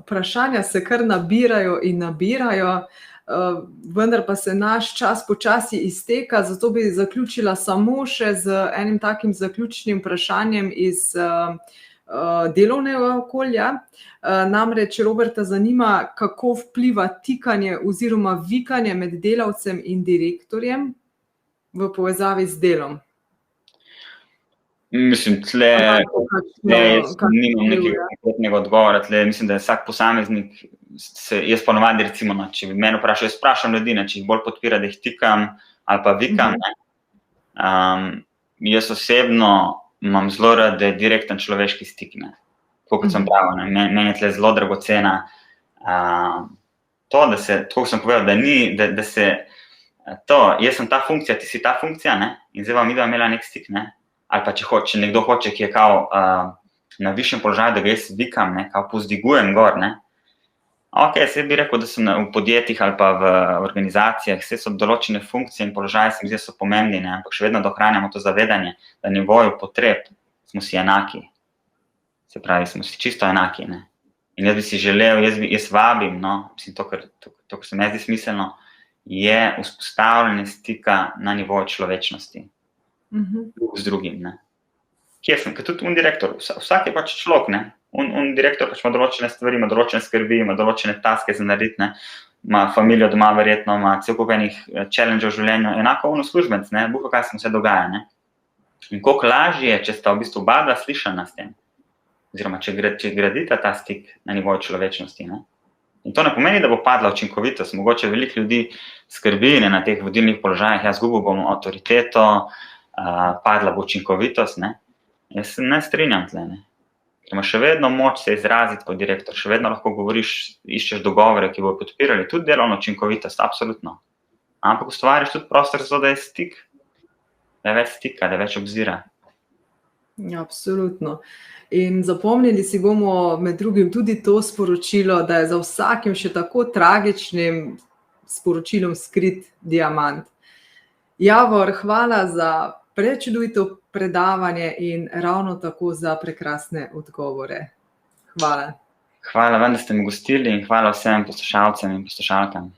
Vprašanja se kar nabirajo in nabirajo, vendar pa se naš čas počasi izteka, zato bi zaključila samo še z enim takim zaključnim vprašanjem iz delovnega okolja. Namreč Roberta zanima, kako vpliva tikanje oziroma vikanje med delavcem in direktorjem v povezavi z delom. Mislim, tle jaz nimam nekega konkretnega odgovora, tle mislim, da je vsak posameznik, jaz ponovadi recimo, če bi mene vprašal, jaz vprašam ljudi, če jih bolj podpira, da jih tikam ali pa vikam, jaz osebno imam zelo rad, da je direkten človeški stik, tako kot sem pravil, meni je tle zelo dragocena to, da se, tako sem povedal, da se to, jaz sem ta funkcija, ti si ta funkcija, in zdaj vam midva imela nek stik, ali pa če nekdo hoče, ki je kao na višjem položaju, da ga jaz vikam, kao povzdigujem gor, Ok, jaz bi rekel, da so v podjetjih ali pa v organizacijah, vse so določene funkcije in položaje, se mi zdi, so pomembni, ampak še vedno ohranjamo to zavedanje, da nivoju potreb smo si enaki. Se pravi, smo si čisto enaki, In jaz bi si želel, jaz vabim, mislim, to, kar se mi zdi smiselno, je vzpostavljanje stika na nivoju človečnosti. Z drugim, Kje sem, ker tudi direktor, vsak je pač človek, direktor pač ima določene stvari, ima določene skrbi, ima določene taske za narediti, ima familijo doma verjetno, ima cel kup enih challenge v življenju, enako uslužbenc, Bog, kaj se mu vse dogaja, In koliko lažje je, če sta v bistvu oba slišana s tem, oziroma če gradita ta stik na nivoju človečnosti, In to ne pomeni, da bo padla učinkovitost, mogoče veliko ljudi skrbi na teh vodilnih položajih, izgubil bom avtoriteto, padla bo učinkovitost, Jaz se ne strinjam tle, Ker imaš še vedno moč se izraziti kot direktor, še vedno lahko govoriš, iščeš dogovore, ki bodo podpirali tudi delovno učinkovitost, absolutno. Ampak ustvariš tudi prostor za to, da je stik, da je več stika, da je več obzira. Ja, absolutno. In zapomnili si bomo med drugim tudi to sporočilo, da je za vsakim še tako tragičnim sporočilom skrit diamant. Javor, hvala za prečudovito predavanje in ravno tako za prekrasne odgovore. Hvala. Hvala vam, da ste me gostili in hvala vsem poslušalcem in poslušalkam.